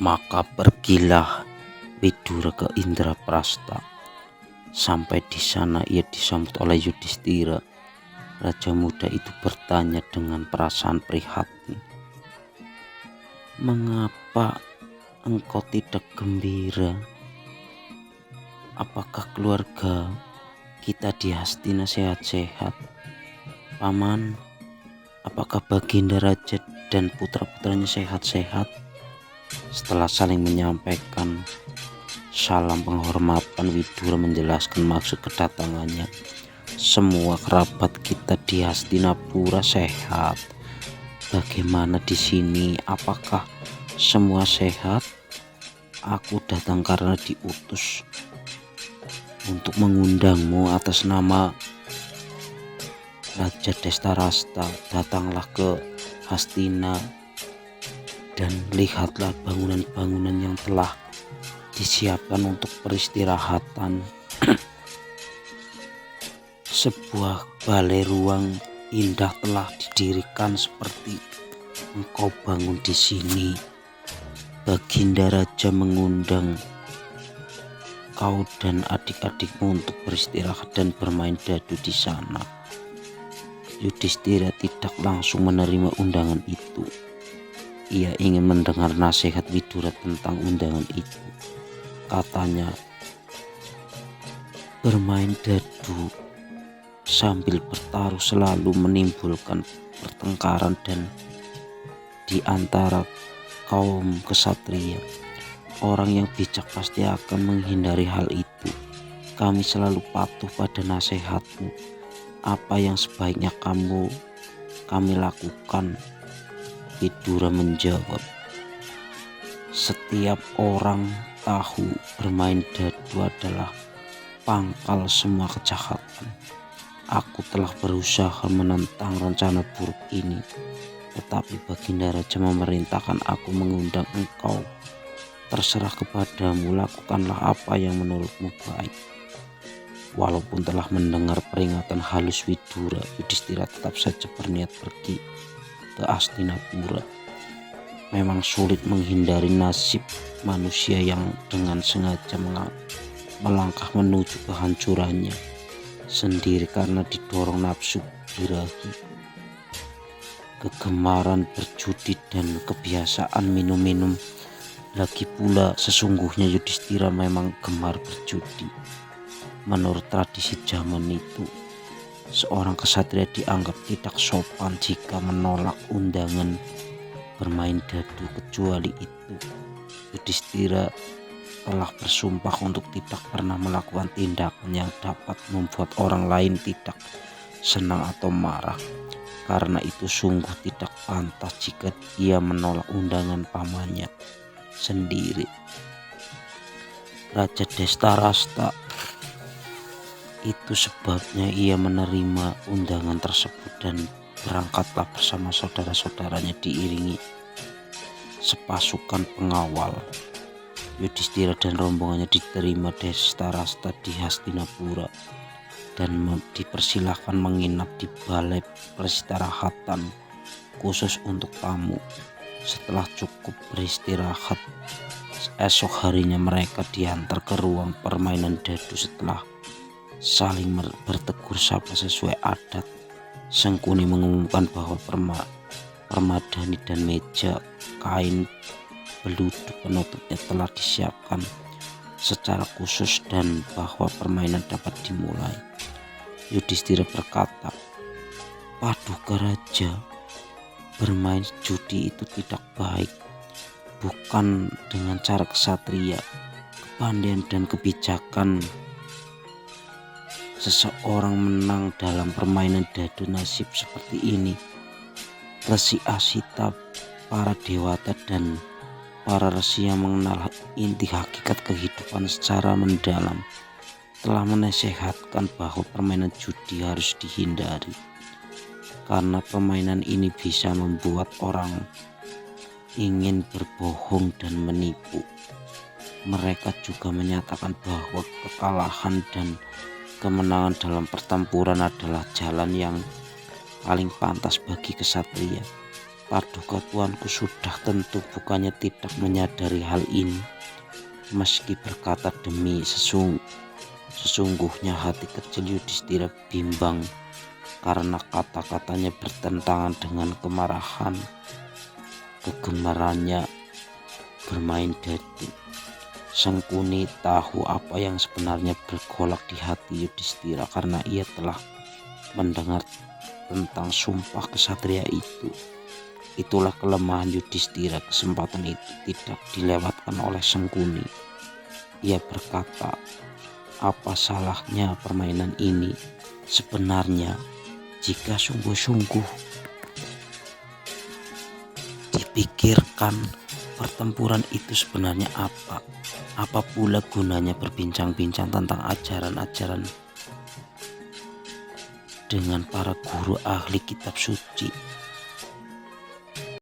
Maka pergilah Widura ke Indraprasta. Sampai di sana ia disambut oleh Yudhistira. Raja muda itu bertanya dengan perasaan prihatin, "Mengapa engkau tidak gembira? Apakah keluarga kita di Hastina sehat-sehat? Paman, apakah Baginda Raja dan putra-putranya sehat-sehat?" Setelah saling menyampaikan salam penghormatan, Widura menjelaskan maksud kedatangannya. "Semua kerabat kita di Hastinapura sehat. Bagaimana di sini? Apakah semua sehat? Aku datang karena diutus untuk mengundangmu atas nama Raja Destarasta. Datanglah ke Hastina dan lihatlah bangunan-bangunan yang telah disiapkan untuk peristirahatan. Sebuah balai ruang indah telah didirikan seperti engkau bangun di sini. Baginda Raja mengundang kau dan adik-adikmu untuk beristirahat dan bermain dadu di sana." Yudhistira tidak langsung menerima undangan itu. Ia ingin mendengar nasihat Widura tentang undangan itu. Katanya, "Bermain dadu sambil bertaruh selalu menimbulkan pertengkaran dan di antara kaum kesatria. Orang yang bijak pasti akan menghindari hal itu. Kami selalu patuh pada nasihatmu. Apa yang sebaiknya kami lakukan?" Widura menjawab, "Setiap orang tahu bermain dadu adalah pangkal semua kejahatan. Aku telah berusaha menentang rencana buruk ini, tetapi Baginda Raja memerintahkan aku mengundang engkau. Terserah kepadamu, lakukanlah apa yang menurutmu baik." Walaupun telah mendengar peringatan halus Widura, Yudhistira tetap saja berniat pergi ke Hastinapura. Memang sulit menghindari nasib manusia yang dengan sengaja melangkah menuju kehancurannya sendiri karena didorong nafsu birahi, kegemaran berjudi, dan kebiasaan minum-minum. Lagi pula sesungguhnya Yudhistira memang gemar berjudi. Menurut tradisi zaman itu, seorang kesatria dianggap tidak sopan jika menolak undangan bermain dadu. Kecuali itu, Yudhistira telah bersumpah untuk tidak pernah melakukan tindakan yang dapat membuat orang lain tidak senang atau marah. Karena itu sungguh tidak pantas jika ia menolak undangan pamannya sendiri, Raja Destarasta. Itu sebabnya ia menerima undangan tersebut dan berangkatlah bersama saudara-saudaranya diiringi sepasukan pengawal. Yudhistira dan rombongannya diterima Destarasta di Hastinapura dan dipersilahkan menginap di balai peristirahatan khusus untuk tamu. Setelah cukup beristirahat, esok harinya mereka diantar ke ruang permainan dadu. Setelah saling bertegur sapa sesuai adat, Sengkuni mengumumkan bahwa permadani dan meja kain beluduk penutupnya telah disiapkan secara khusus dan bahwa permainan dapat dimulai. Yudhistira berkata, "Paduka Raja, bermain judi itu tidak baik. Bukan dengan cara kesatria, kepandaian dan kebijakan seseorang menang dalam permainan dadu. Nasib seperti ini, Resi Asita, para dewata dan para resi yang mengenal inti hakikat kehidupan secara mendalam telah menasehatkan bahwa permainan judi harus dihindari, karena permainan ini bisa membuat orang ingin berbohong dan menipu. Mereka juga menyatakan bahwa kekalahan dan kemenangan dalam pertempuran adalah jalan yang paling pantas bagi kesatria. Paduka tuanku sudah tentu bukannya tidak menyadari hal ini. Meski berkata demi sesungguhnya hati kecil Yudhistira bimbang karena kata-katanya bertentangan dengan kemarahan kegemarannya bermain dadu. Sangkuni tahu apa yang sebenarnya bergolak di hati Yudhistira karena ia telah mendengar tentang sumpah kesatria itu. Itulah kelemahan Yudhistira, kesempatan itu tidak dilewatkan oleh Sangkuni. Ia berkata, apa salahnya permainan ini sebenarnya jika sungguh-sungguh dipikirkan pertempuran itu sebenarnya apa? Apa pula gunanya berbincang-bincang tentang ajaran-ajaran dengan para guru ahli kitab suci?